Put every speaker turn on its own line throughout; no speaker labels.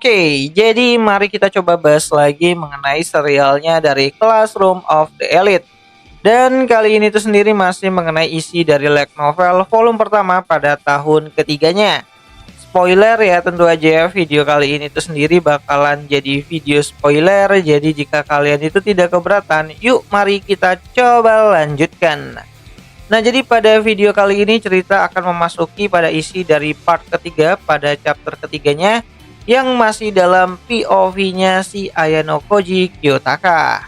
Oke, jadi mari kita coba bahas lagi mengenai serialnya dari Classroom of the Elite. Dan kali ini tuh sendiri masih mengenai isi dari light novel volume pertama pada tahun ketiganya. Spoiler ya, tentu aja video kali ini tuh sendiri bakalan jadi video spoiler. Jadi jika kalian itu tidak keberatan, yuk mari kita coba lanjutkan. Nah, jadi pada video kali ini cerita akan memasuki pada isi dari part ketiga pada chapter ketiganya yang masih dalam POV-nya si Ayano Koji Kiyotaka.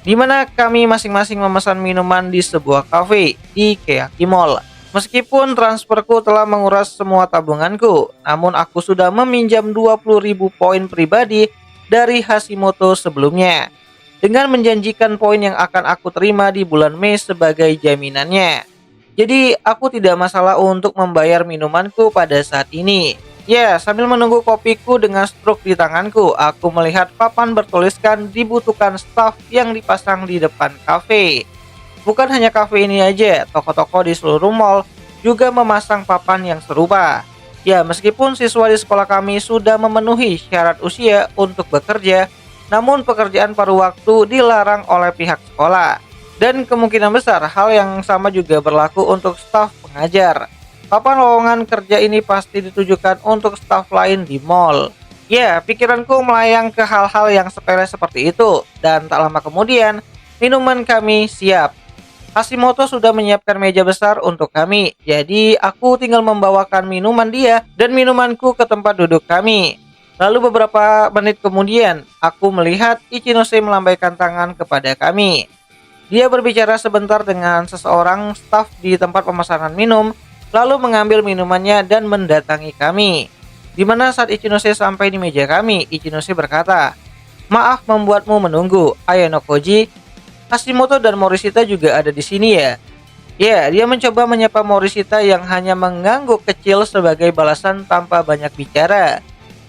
Di mana kami masing-masing memesan minuman di sebuah kafe di Keaki Mall. Meskipun transferku telah menguras semua tabunganku, namun aku sudah meminjam 20.000 poin pribadi dari Hashimoto sebelumnya, dengan menjanjikan poin yang akan aku terima di bulan Mei sebagai jaminannya. Jadi aku tidak masalah untuk membayar minumanku pada saat ini. Ya, sambil menunggu kopiku dengan struk di tanganku, aku melihat papan bertuliskan dibutuhkan staf yang dipasang di depan kafe. Bukan hanya kafe ini aja, toko-toko di seluruh mall juga memasang papan yang serupa. Ya, meskipun siswa di sekolah kami sudah memenuhi syarat usia untuk bekerja, namun pekerjaan paruh waktu dilarang oleh pihak sekolah. Dan kemungkinan besar hal yang sama juga berlaku untuk staf pengajar. Papan lowongan kerja ini pasti ditujukan untuk staf lain di mall. Ya, pikiranku melayang ke hal-hal yang sepele seperti itu. Dan tak lama kemudian, minuman kami siap. Hashimoto sudah menyiapkan meja besar untuk kami. Jadi, aku tinggal membawakan minuman dia dan minumanku ke tempat duduk kami. Lalu beberapa menit kemudian, aku melihat Ichinose melambaikan tangan kepada kami. Dia berbicara sebentar dengan seseorang staf di tempat pemesanan minum, lalu mengambil minumannya dan mendatangi kami. Di mana saat Ichinose sampai di meja kami, Ichinose berkata, "Maaf membuatmu menunggu, Ayano Koji. Hashimoto dan Morishita juga ada di sini ya." Ya, dia mencoba menyapa Morishita yang hanya mengangguk kecil sebagai balasan tanpa banyak bicara.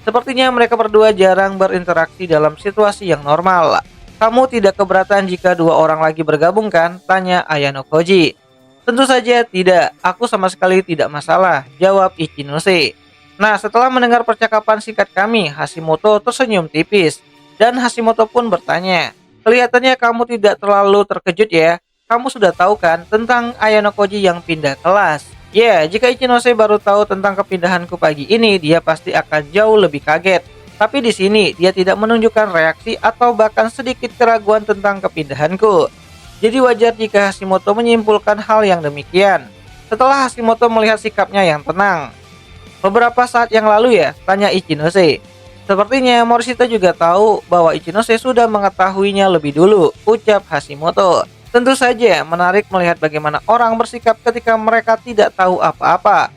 Sepertinya mereka berdua jarang berinteraksi dalam situasi yang normal. "Kamu tidak keberatan jika dua orang lagi bergabung kan?" tanya Ayano Koji. "Tentu saja tidak, aku sama sekali tidak masalah," jawab Ichinose. Nah, setelah mendengar percakapan singkat kami, Hashimoto tersenyum tipis. Dan Hashimoto pun bertanya, "Kelihatannya kamu tidak terlalu terkejut ya? Kamu sudah tahu kan tentang Ayano Koji yang pindah kelas?" Ya, jika Ichinose baru tahu tentang kepindahanku pagi ini, dia pasti akan jauh lebih kaget. Tapi di sini, dia tidak menunjukkan reaksi atau bahkan sedikit keraguan tentang kepindahanku. Jadi wajar jika Hashimoto menyimpulkan hal yang demikian. Setelah Hashimoto melihat sikapnya yang tenang. "Beberapa saat yang lalu ya?" tanya Ichinose. "Sepertinya Morishita juga tahu bahwa Ichinose sudah mengetahuinya lebih dulu," ucap Hashimoto. "Tentu saja menarik melihat bagaimana orang bersikap ketika mereka tidak tahu apa-apa."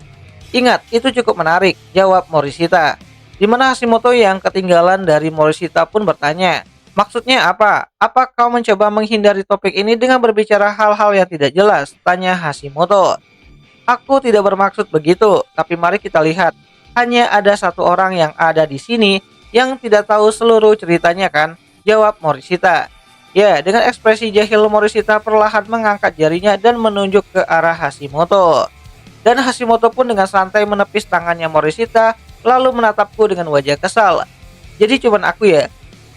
"Ingat, itu cukup menarik," jawab Morishita. Di mana Hashimoto yang ketinggalan dari Morishita pun bertanya, "Maksudnya apa? Apa kau mencoba menghindari topik ini dengan berbicara hal-hal yang tidak jelas?" tanya Hashimoto. "Aku tidak bermaksud begitu, tapi mari kita lihat. Hanya ada satu orang yang ada di sini yang tidak tahu seluruh ceritanya kan?" jawab Morishita. Ya, dengan ekspresi jahil Morishita perlahan mengangkat jarinya dan menunjuk ke arah Hashimoto. Dan Hashimoto pun dengan santai menepis tangannya Morishita, lalu menatapku dengan wajah kesal. "Jadi cuman aku ya?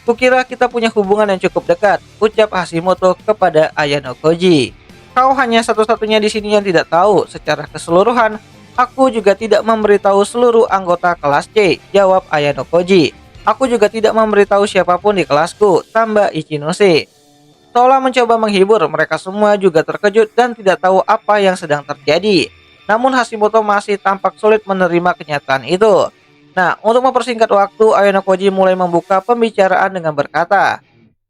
Kukira kita punya hubungan yang cukup dekat," ucap Hashimoto kepada Ayano Koji. "Kau hanya satu-satunya di sini yang tidak tahu. Secara keseluruhan, aku juga tidak memberitahu seluruh anggota kelas C," jawab Ayano Koji. "Aku juga tidak memberitahu siapapun di kelasku," tambah Ichinose. Seolah mencoba menghibur, mereka semua juga terkejut dan tidak tahu apa yang sedang terjadi. Namun Hashimoto masih tampak sulit menerima kenyataan itu. Nah, untuk mempersingkat waktu, Ayano Koji mulai membuka pembicaraan dengan berkata,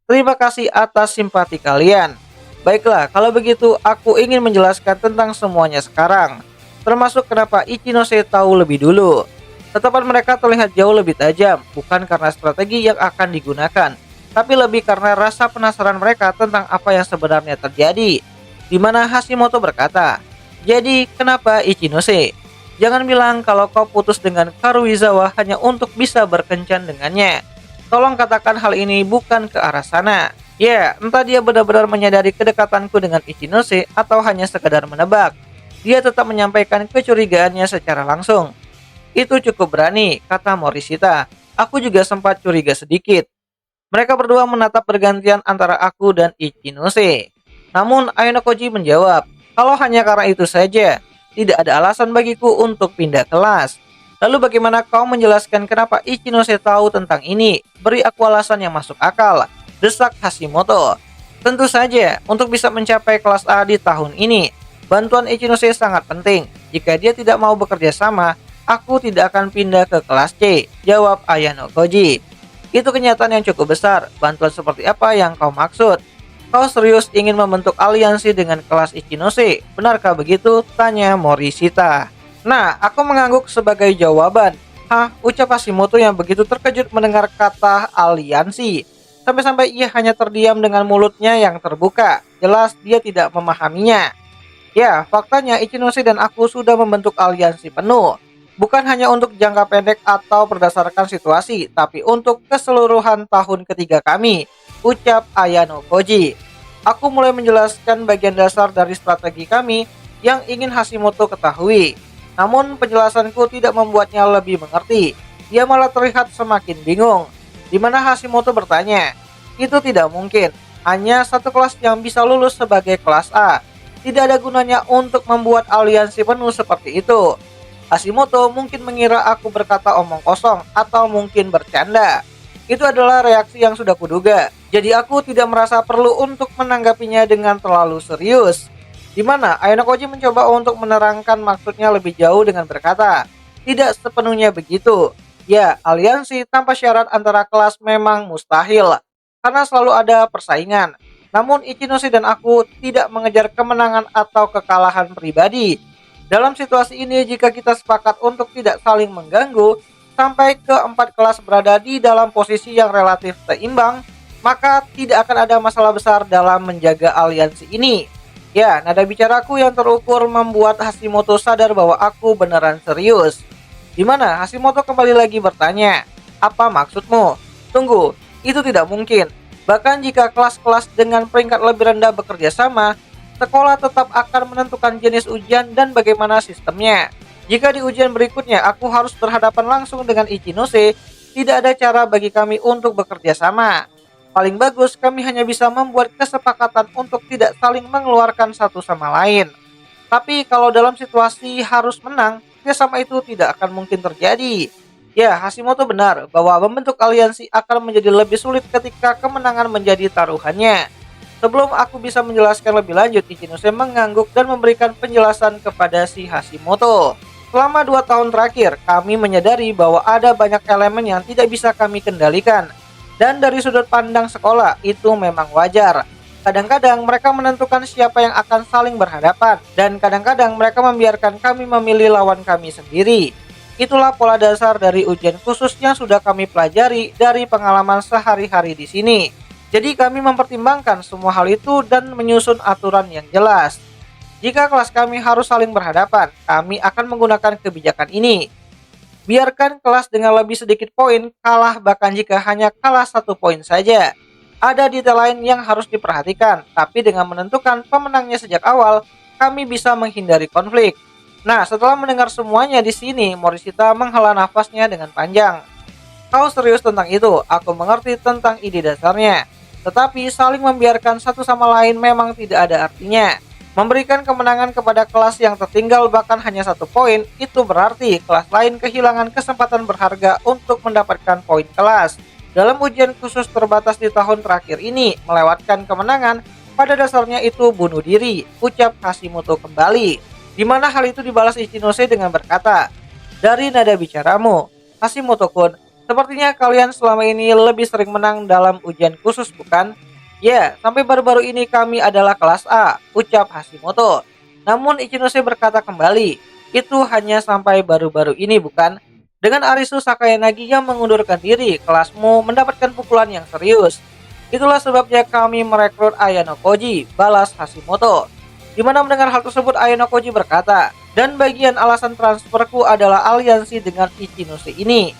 "Terima kasih atas simpati kalian. Baiklah, kalau begitu aku ingin menjelaskan tentang semuanya sekarang, termasuk kenapa Ichinose tahu lebih dulu." Tatapan mereka terlihat jauh lebih tajam, bukan karena strategi yang akan digunakan, tapi lebih karena rasa penasaran mereka tentang apa yang sebenarnya terjadi. Di mana Hashimoto berkata, "Jadi, kenapa Ichinose? Jangan bilang kalau kau putus dengan Karuizawa hanya untuk bisa berkencan dengannya. Tolong katakan hal ini bukan ke arah sana." Ya, entah dia benar-benar menyadari kedekatanku dengan Ichinose atau hanya sekedar menebak. Dia tetap menyampaikan kecurigaannya secara langsung. Itu cukup berani, kata Morishita. Aku juga sempat curiga sedikit. Mereka berdua menatap bergantian antara aku dan Ichinose. Namun Ayano Koji menjawab, kalau hanya karena itu saja, tidak ada alasan bagiku untuk pindah kelas. Lalu bagaimana kau menjelaskan kenapa Ichinose tahu tentang ini? Beri aku alasan yang masuk akal, desak Hashimoto. Tentu saja, untuk bisa mencapai kelas A di tahun ini, bantuan Ichinose sangat penting. Jika dia tidak mau bekerja sama, aku tidak akan pindah ke kelas C, jawab Ayano Koji. Itu kenyataan yang cukup besar. Bantuan seperti apa yang kau maksud? Kau serius ingin membentuk aliansi dengan kelas Ichinose? Benarkah begitu? Tanya Morishita. Nah, aku mengangguk sebagai jawaban. Hah, ucap Hashimoto yang begitu terkejut mendengar kata aliansi. Sampai-sampai ia hanya terdiam dengan mulutnya yang terbuka. Jelas dia tidak memahaminya. Ya, faktanya Ichinose dan aku sudah membentuk aliansi penuh. Bukan hanya untuk jangka pendek atau berdasarkan situasi, tapi untuk keseluruhan tahun ketiga kami, ucap Ayano Koji. Aku mulai menjelaskan bagian dasar dari strategi kami yang ingin Hashimoto ketahui. Namun penjelasanku tidak membuatnya lebih mengerti. Dia malah terlihat semakin bingung. Di mana Hashimoto bertanya, itu tidak mungkin. Hanya satu kelas yang bisa lulus sebagai kelas A. Tidak ada gunanya untuk membuat aliansi penuh seperti itu. Hashimoto mungkin mengira aku berkata omong kosong atau mungkin bercanda. Itu adalah reaksi yang sudah kuduga. Jadi aku tidak merasa perlu untuk menanggapinya dengan terlalu serius. Di mana Ayano Koji mencoba untuk menerangkan maksudnya lebih jauh dengan berkata, tidak sepenuhnya begitu. Ya, aliansi tanpa syarat antara kelas memang mustahil. Karena selalu ada persaingan. Namun Ichinose dan aku tidak mengejar kemenangan atau kekalahan pribadi. Dalam situasi ini, jika kita sepakat untuk tidak saling mengganggu, sampai keempat kelas berada di dalam posisi yang relatif seimbang, maka tidak akan ada masalah besar dalam menjaga aliansi ini. Ya, nada bicaraku yang terukur membuat Hashimoto sadar bahwa aku beneran serius. Di mana Hashimoto kembali lagi bertanya, apa maksudmu? Tunggu, itu tidak mungkin. Bahkan jika kelas-kelas dengan peringkat lebih rendah bekerja sama, sekolah tetap akan menentukan jenis ujian dan bagaimana sistemnya. Jika di ujian berikutnya aku harus berhadapan langsung dengan Ichinose, tidak ada cara bagi kami untuk bekerja sama. Paling bagus kami hanya bisa membuat kesepakatan untuk tidak saling mengeluarkan satu sama lain. Tapi kalau dalam situasi harus menang, kerjasama itu tidak akan mungkin terjadi. Ya, Hashimoto benar bahwa membentuk aliansi akan menjadi lebih sulit ketika kemenangan menjadi taruhannya. Sebelum aku bisa menjelaskan lebih lanjut, Ichinose mengangguk dan memberikan penjelasan kepada si Hashimoto. Selama 2 tahun terakhir, kami menyadari bahwa ada banyak elemen yang tidak bisa kami kendalikan. Dan dari sudut pandang sekolah, itu memang wajar. Kadang-kadang mereka menentukan siapa yang akan saling berhadapan, dan kadang-kadang mereka membiarkan kami memilih lawan kami sendiri. Itulah pola dasar dari ujian khusus yang sudah kami pelajari dari pengalaman sehari-hari di sini. Jadi kami mempertimbangkan semua hal itu dan menyusun aturan yang jelas. Jika kelas kami harus saling berhadapan, kami akan menggunakan kebijakan ini. Biarkan kelas dengan lebih sedikit poin kalah, bahkan jika hanya kalah 1 poin saja. Ada detail lain yang harus diperhatikan, tapi dengan menentukan pemenangnya sejak awal, kami bisa menghindari konflik. Nah, setelah mendengar semuanya di sini, Morishita menghela nafasnya dengan panjang. Kau serius tentang itu? Aku mengerti tentang ide dasarnya. Tetapi saling membiarkan satu sama lain memang tidak ada artinya. Memberikan kemenangan kepada kelas yang tertinggal bahkan hanya 1 poin, itu berarti kelas lain kehilangan kesempatan berharga untuk mendapatkan poin kelas. Dalam ujian khusus terbatas di tahun terakhir ini, melewatkan kemenangan, pada dasarnya itu bunuh diri, ucap Hashimoto kembali. Di mana hal itu dibalas Ichinose dengan berkata, dari nada bicaramu, Hashimoto-kun, sepertinya kalian selama ini lebih sering menang dalam ujian khusus, bukan? Ya, sampai baru-baru ini kami adalah kelas A, ucap Hashimoto. Namun Ichinose berkata kembali, itu hanya sampai baru-baru ini, bukan? Dengan Arisu Sakayanagi yang mengundurkan diri, kelasmu mendapatkan pukulan yang serius. Itulah sebabnya kami merekrut Ayano Koji, balas Hashimoto. Di mana mendengar hal tersebut, Ayano Koji berkata, dan bagian alasan transferku adalah aliansi dengan Ichinose ini.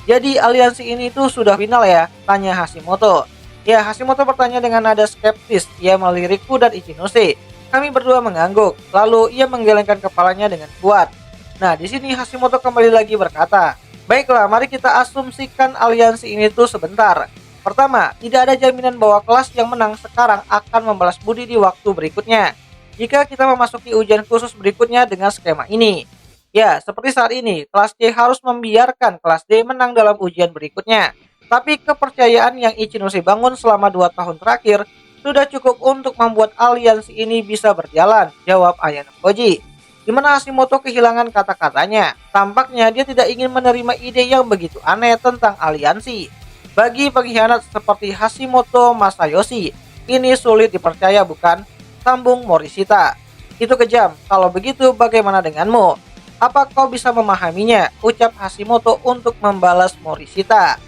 Jadi aliansi ini tuh sudah final ya? Tanya Hashimoto. Ya, Hashimoto bertanya dengan nada skeptis. Ia melirikku dan Ichinose. Kami berdua mengangguk. Lalu ia menggelengkan kepalanya dengan kuat. Nah, di sini Hashimoto kembali lagi berkata, "Baiklah, mari kita asumsikan aliansi ini tuh sebentar. Pertama, tidak ada jaminan bahwa kelas yang menang sekarang akan membalas budi di waktu berikutnya. Jika kita memasuki ujian khusus berikutnya dengan skema ini. Ya, seperti saat ini, kelas C harus membiarkan kelas D menang dalam ujian berikutnya. Tapi kepercayaan yang Ichinose bangun selama 2 tahun terakhir sudah cukup untuk membuat aliansi ini bisa berjalan," jawab Ayano Koji. Di mana Hashimoto kehilangan kata-katanya. Tampaknya dia tidak ingin menerima ide yang begitu aneh tentang aliansi. Bagi pengkhianat seperti Hashimoto Masayoshi, ini sulit dipercaya bukan? Sambung Morishita. Itu kejam. Kalau begitu bagaimana denganmu? Apa kau bisa memahaminya? Ucap Hashimoto untuk membalas Morishita.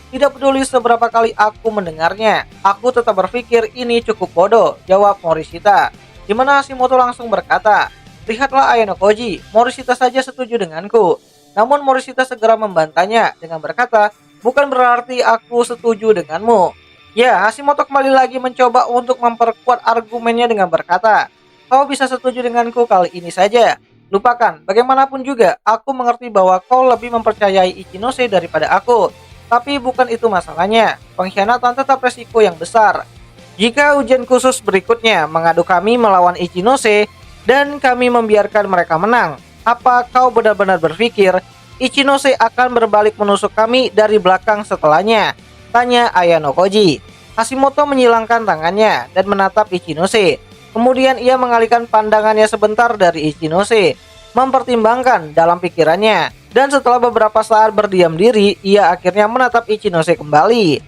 Tidak peduli seberapa kali aku mendengarnya, aku tetap berpikir ini cukup bodoh, jawab Morishita. Di mana Hashimoto langsung berkata, "Lihatlah Ayano Koji, Morishita saja setuju denganku." Namun Morishita segera membantahnya dengan berkata, "Bukan berarti aku setuju denganmu." Ya, Hashimoto kembali lagi mencoba untuk memperkuat argumennya dengan berkata, "Kau bisa setuju denganku kali ini saja. Lupakan, bagaimanapun juga, aku mengerti bahwa kau lebih mempercayai Ichinose daripada aku. Tapi bukan itu masalahnya, pengkhianatan tetap resiko yang besar. Jika ujian khusus berikutnya mengadu kami melawan Ichinose, dan kami membiarkan mereka menang, apa kau benar-benar berpikir Ichinose akan berbalik menusuk kami dari belakang setelahnya?" Tanya Ayano Koji. Hashimoto menyilangkan tangannya dan menatap Ichinose. Kemudian ia mengalihkan pandangannya sebentar dari Ichinose, mempertimbangkan dalam pikirannya. Dan setelah beberapa saat berdiam diri, ia akhirnya menatap Ichinose kembali.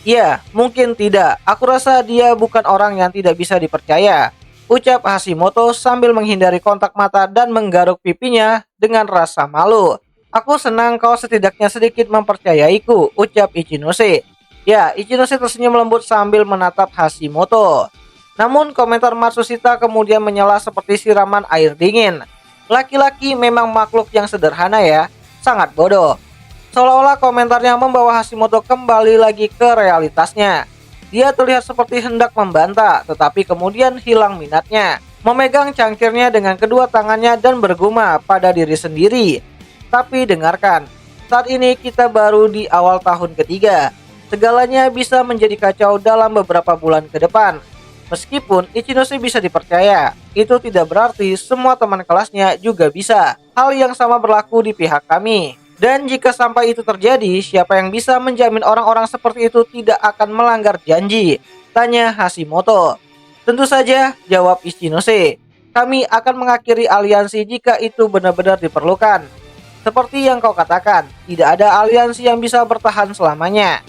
"Ya, mungkin tidak. Aku rasa dia bukan orang yang tidak bisa dipercaya," ucap Hashimoto sambil menghindari kontak mata dan menggaruk pipinya dengan rasa malu. "Aku senang kau setidaknya sedikit mempercayaiku," ucap Ichinose. Ya, Ichinose tersenyum lembut sambil menatap Hashimoto. Namun komentar Matsushita kemudian menyala seperti siraman air dingin. "Laki-laki memang makhluk yang sederhana ya, sangat bodoh." Seolah-olah komentarnya membawa Hashimoto kembali lagi ke realitasnya. Dia terlihat seperti hendak membantah, tetapi kemudian hilang minatnya. Memegang cangkirnya dengan kedua tangannya dan bergumam pada diri sendiri. "Tapi dengarkan, saat ini kita baru di awal tahun ketiga. Segalanya bisa menjadi kacau dalam beberapa bulan ke depan. Meskipun Ichinose bisa dipercaya, itu tidak berarti semua teman kelasnya juga bisa. Hal yang sama berlaku di pihak kami. Dan jika sampai itu terjadi, siapa yang bisa menjamin orang-orang seperti itu tidak akan melanggar janji?" Tanya Hashimoto. "Tentu saja," jawab Ichinose. "Kami akan mengakhiri aliansi jika itu benar-benar diperlukan. Seperti yang kau katakan, tidak ada aliansi yang bisa bertahan selamanya.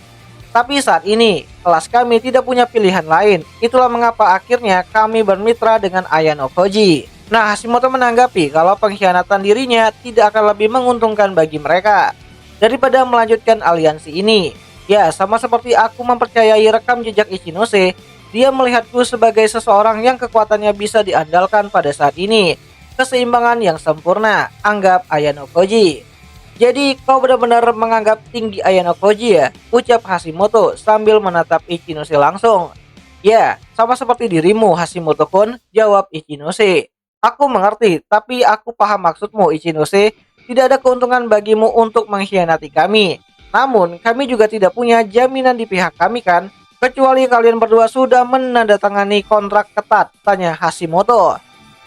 Tapi saat ini, kelas kami tidak punya pilihan lain. Itulah mengapa akhirnya kami bermitra dengan Ayano Koji." Nah, Hashimoto menanggapi kalau pengkhianatan dirinya tidak akan lebih menguntungkan bagi mereka daripada melanjutkan aliansi ini. Ya, sama seperti aku mempercayai rekam jejak Ichinose, dia melihatku sebagai seseorang yang kekuatannya bisa diandalkan pada saat ini. Keseimbangan yang sempurna, anggap Ayano Koji. "Jadi kau benar-benar menganggap tinggi Ayano Koji ya?" ucap Hashimoto sambil menatap Ichinose langsung. "Ya, sama seperti dirimu Hashimoto-kun," jawab Ichinose. "Aku mengerti, tapi aku paham maksudmu Ichinose. Tidak ada keuntungan bagimu untuk mengkhianati kami. Namun, kami juga tidak punya jaminan di pihak kami kan? Kecuali kalian berdua sudah menandatangani kontrak ketat," tanya Hashimoto.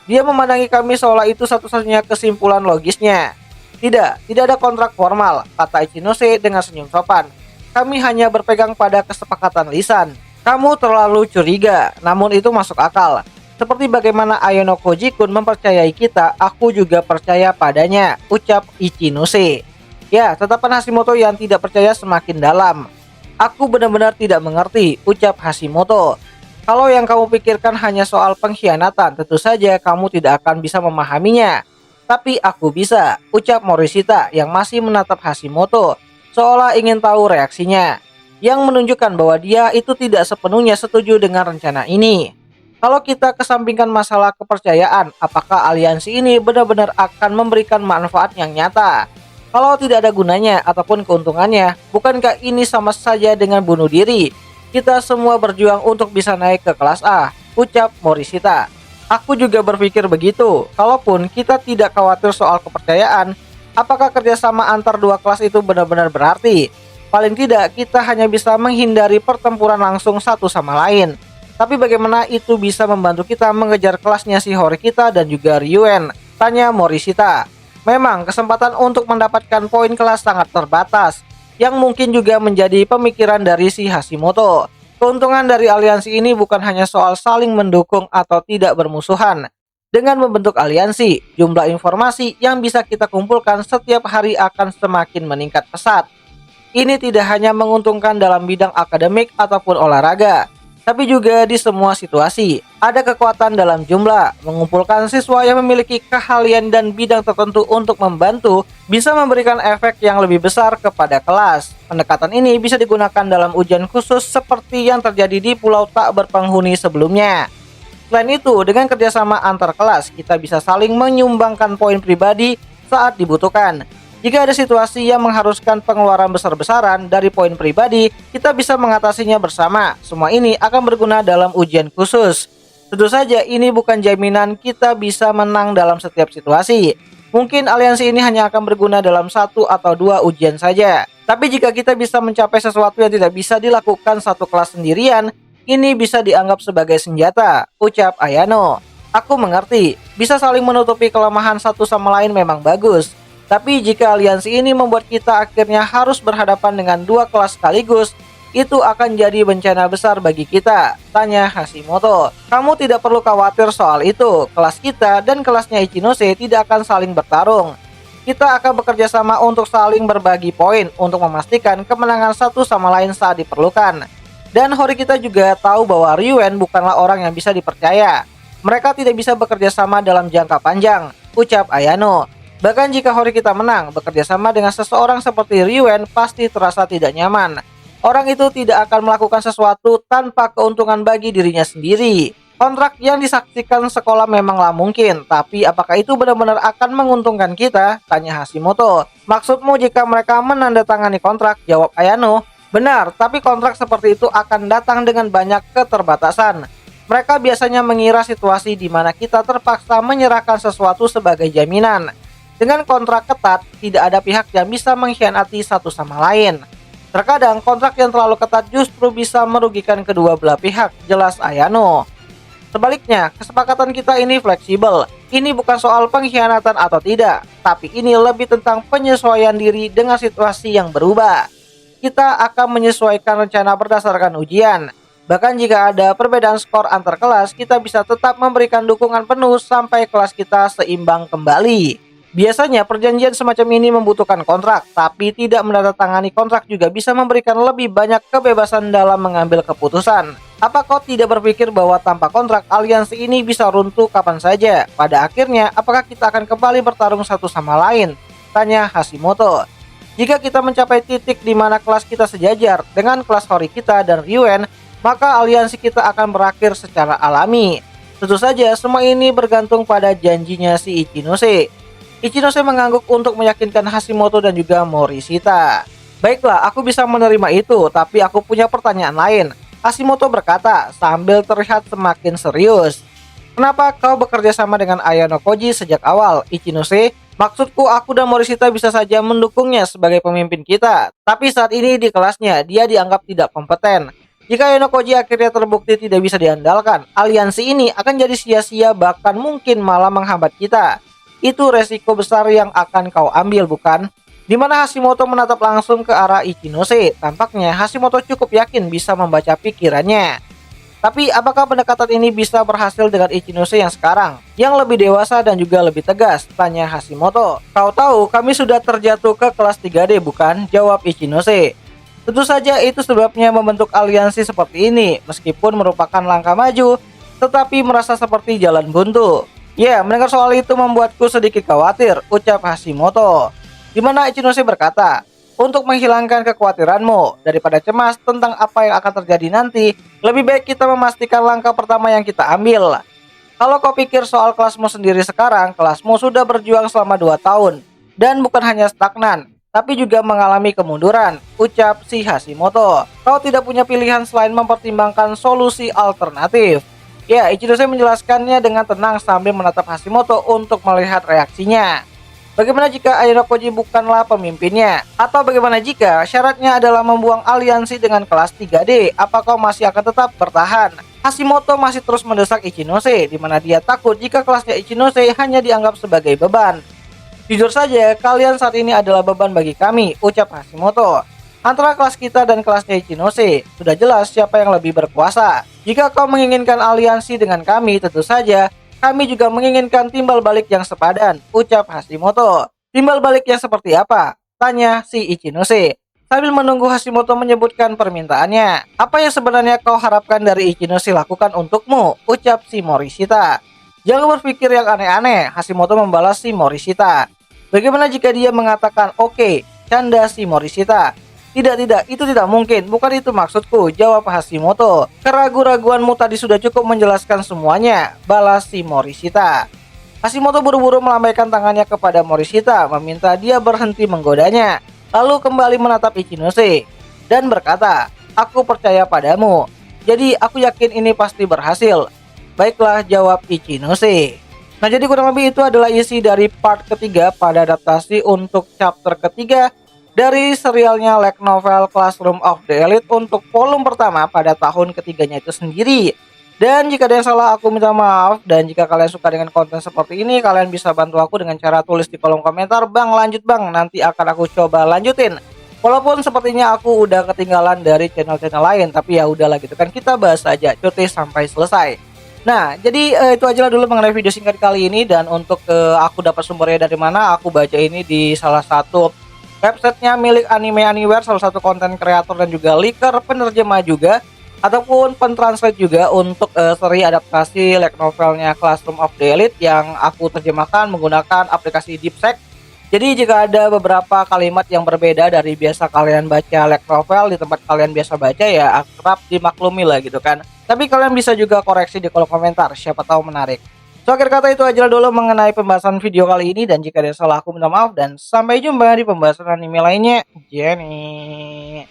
Dia memandangi kami seolah itu satu-satunya kesimpulan logisnya. Tidak ada kontrak formal," kata Ichinose dengan senyum sopan. "Kami hanya berpegang pada kesepakatan lisan." "Kamu terlalu curiga, namun itu masuk akal. Seperti bagaimana Ayano Koji-kun mempercayai kita, aku juga percaya padanya," ucap Ichinose. Ya, tetapan Hashimoto yang tidak percaya semakin dalam. "Aku benar-benar tidak mengerti," ucap Hashimoto. "Kalau yang kamu pikirkan hanya soal pengkhianatan, tentu saja kamu tidak akan bisa memahaminya. Tapi aku bisa," ucap Morishita yang masih menatap Hashimoto, seolah ingin tahu reaksinya, yang menunjukkan bahwa dia itu tidak sepenuhnya setuju dengan rencana ini. Kalau kita kesampingkan masalah kepercayaan, apakah aliansi ini benar-benar akan memberikan manfaat yang nyata? Kalau tidak ada gunanya ataupun keuntungannya, bukankah ini sama saja dengan bunuh diri? Kita semua berjuang untuk bisa naik ke kelas A, ucap Morishita. Aku juga berpikir begitu. Kalaupun kita tidak khawatir soal kepercayaan, apakah kerjasama antar dua kelas itu benar-benar berarti? Paling tidak kita hanya bisa menghindari pertempuran langsung satu sama lain. Tapi bagaimana itu bisa membantu kita mengejar kelasnya si Horikita dan juga Ryuen? Tanya Morishita. Memang kesempatan untuk mendapatkan poin kelas sangat terbatas, yang mungkin juga menjadi pemikiran dari si Hashimoto. Keuntungan dari aliansi ini bukan hanya soal saling mendukung atau tidak bermusuhan. Dengan membentuk aliansi, jumlah informasi yang bisa kita kumpulkan setiap hari akan semakin meningkat pesat. Ini tidak hanya menguntungkan dalam bidang akademik ataupun olahraga, tapi juga di semua situasi. Ada kekuatan dalam jumlah, mengumpulkan siswa yang memiliki keahlian dan bidang tertentu untuk membantu bisa memberikan efek yang lebih besar kepada kelas. Pendekatan ini bisa digunakan dalam ujian khusus seperti yang terjadi di pulau tak berpenghuni sebelumnya. Selain itu, dengan kerjasama antar kelas, kita bisa saling menyumbangkan poin pribadi saat dibutuhkan. Jika ada situasi yang mengharuskan pengeluaran besar-besaran dari poin pribadi, kita bisa mengatasinya bersama. Semua ini akan berguna dalam ujian khusus. Tentu saja ini bukan jaminan kita bisa menang dalam setiap situasi. Mungkin aliansi ini hanya akan berguna dalam 1 atau 2 ujian saja. Tapi jika kita bisa mencapai sesuatu yang tidak bisa dilakukan satu kelas sendirian, ini bisa dianggap sebagai senjata, ucap Ayano. Aku mengerti, bisa saling menutupi kelemahan satu sama lain memang bagus. Tapi jika aliansi ini membuat kita akhirnya harus berhadapan dengan 2 kelas sekaligus, itu akan jadi bencana besar bagi kita, tanya Hashimoto. Kamu tidak perlu khawatir soal itu, kelas kita dan kelasnya Ichinose tidak akan saling bertarung. Kita akan bekerja sama untuk saling berbagi poin untuk memastikan kemenangan satu sama lain saat diperlukan. Dan Horikita juga tahu bahwa Ryuen bukanlah orang yang bisa dipercaya. Mereka tidak bisa bekerja sama dalam jangka panjang, ucap Ayano. Bahkan jika Horikita menang, bekerja sama dengan seseorang seperti Ryuen pasti terasa tidak nyaman. Orang itu tidak akan melakukan sesuatu tanpa keuntungan bagi dirinya sendiri. Kontrak yang disaksikan sekolah memanglah mungkin, tapi apakah itu benar-benar akan menguntungkan kita? Tanya Hashimoto. Maksudmu jika mereka menandatangani kontrak? Jawab Ayano. Benar, tapi kontrak seperti itu akan datang dengan banyak keterbatasan. Mereka biasanya mengira situasi di mana kita terpaksa menyerahkan sesuatu sebagai jaminan. Dengan kontrak ketat, tidak ada pihak yang bisa mengkhianati satu sama lain. Terkadang kontrak yang terlalu ketat justru bisa merugikan kedua belah pihak, jelas Ayano. Sebaliknya, kesepakatan kita ini fleksibel. Ini bukan soal pengkhianatan atau tidak, tapi ini lebih tentang penyesuaian diri dengan situasi yang berubah. Kita akan menyesuaikan rencana berdasarkan ujian. Bahkan jika ada perbedaan skor antar kelas, kita bisa tetap memberikan dukungan penuh sampai kelas kita seimbang kembali. Biasanya perjanjian semacam ini membutuhkan kontrak, tapi tidak menandatangani kontrak juga bisa memberikan lebih banyak kebebasan dalam mengambil keputusan. Apa kau tidak berpikir bahwa tanpa kontrak, aliansi ini bisa runtuh kapan saja? Pada akhirnya, apakah kita akan kembali bertarung satu sama lain? Tanya Hashimoto. Jika kita mencapai titik di mana kelas kita sejajar dengan kelas Horikita dan Ryuen, maka aliansi kita akan berakhir secara alami. Tentu saja, semua ini bergantung pada janjinya si Ichinose. Ichinose mengangguk untuk meyakinkan Hashimoto dan juga Morishita. Baiklah, aku bisa menerima itu, tapi aku punya pertanyaan lain. Hashimoto berkata sambil terlihat semakin serius. Kenapa kau bekerja sama dengan Ayano Koji sejak awal, Ichinose? Maksudku, aku dan Morishita bisa saja mendukungnya sebagai pemimpin kita. Tapi saat ini di kelasnya, dia dianggap tidak kompeten. Jika Ayano Koji akhirnya terbukti tidak bisa diandalkan, aliansi ini akan jadi sia-sia bahkan mungkin malah menghambat kita. Itu resiko besar yang akan kau ambil, bukan? Di mana Hashimoto menatap langsung ke arah Ichinose. Tampaknya Hashimoto cukup yakin bisa membaca pikirannya. Tapi apakah pendekatan ini bisa berhasil dengan Ichinose yang sekarang, yang lebih dewasa dan juga lebih tegas? Tanya Hashimoto. Kau tahu kami sudah terjatuh ke kelas 3D, bukan? Jawab Ichinose. Tentu saja itu sebabnya membentuk aliansi seperti ini. Meskipun merupakan langkah maju, tetapi merasa seperti jalan buntu. Ya, mendengar soal itu membuatku sedikit khawatir, ucap Hashimoto. Di mana Ichinose berkata, untuk menghilangkan kekhawatiranmu, daripada cemas tentang apa yang akan terjadi nanti, lebih baik kita memastikan langkah pertama yang kita ambil. Kalau kau pikir soal kelasmu sendiri sekarang, kelasmu sudah berjuang selama 2 tahun. Dan bukan hanya stagnan, tapi juga mengalami kemunduran, ucap si Hashimoto. Kau tidak punya pilihan selain mempertimbangkan solusi alternatif. Ya, Ichinose menjelaskannya dengan tenang sambil menatap Hashimoto untuk melihat reaksinya. Bagaimana jika Ainokoji bukanlah pemimpinnya? Atau bagaimana jika syaratnya adalah membuang aliansi dengan kelas 3D? Apa kau masih akan tetap bertahan? Hashimoto masih terus mendesak Ichinose, di mana dia takut jika kelasnya Ichinose hanya dianggap sebagai beban. Jujur saja, kalian saat ini adalah beban bagi kami, ucap Hashimoto. Antara kelas kita dan kelasnya Ichinose, sudah jelas siapa yang lebih berkuasa. Jika kau menginginkan aliansi dengan kami, tentu saja kami juga menginginkan timbal balik yang sepadan, ucap Hashimoto. Timbal balik yang seperti apa? Tanya si Ichinose. Sambil menunggu Hashimoto menyebutkan permintaannya. Apa yang sebenarnya kau harapkan dari Ichinose lakukan untukmu? Ucap si Morishita. Jangan berpikir yang aneh-aneh, Hashimoto membalas si Morishita. Bagaimana jika dia mengatakan oke, canda si Morishita. Tidak, itu tidak mungkin. Bukan itu maksudku, jawab Hashimoto. Keraguan-raguanmu tadi sudah cukup menjelaskan semuanya, balas si Morishita. Hashimoto buru-buru melambaikan tangannya kepada Morishita, meminta dia berhenti menggodanya. Lalu kembali menatap Ichinose dan berkata, aku percaya padamu. Jadi aku yakin ini pasti berhasil. Baiklah, jawab Ichinose. Nah, jadi kurang lebih itu adalah isi dari part ketiga pada adaptasi untuk chapter ketiga dari serialnya light novel Classroom of the Elite untuk volume pertama pada tahun ketiganya itu sendiri. Dan jika ada yang salah aku minta maaf, dan jika kalian suka dengan konten seperti ini, kalian bisa bantu aku dengan cara tulis di kolom komentar, "Bang, lanjut Bang, nanti akan aku coba lanjutin." Walaupun sepertinya aku udah ketinggalan dari channel-channel lain, tapi ya udahlah gitu kan, kita bahas aja cuti sampai selesai. Nah, jadi itu aja lah dulu mengenai video singkat kali ini, dan untuk aku dapat sumbernya dari mana, aku baca ini di salah satu websitenya milik Anime Anywhere, salah satu konten kreator dan juga leaker, penerjemah juga, ataupun pentranslate juga untuk seri adaptasi light novelnya Classroom of the Elite yang aku terjemahkan menggunakan aplikasi DeepSeek. Jadi jika ada beberapa kalimat yang berbeda dari biasa kalian baca light novel di tempat kalian biasa baca, ya akrab dimaklumi lah gitu kan. Tapi kalian bisa juga koreksi di kolom komentar, siapa tahu menarik. So, akhir kata itu aja dulu mengenai pembahasan video kali ini, dan jika ada yang salah aku minta maaf, dan sampai jumpa di pembahasan anime lainnya. Jenny.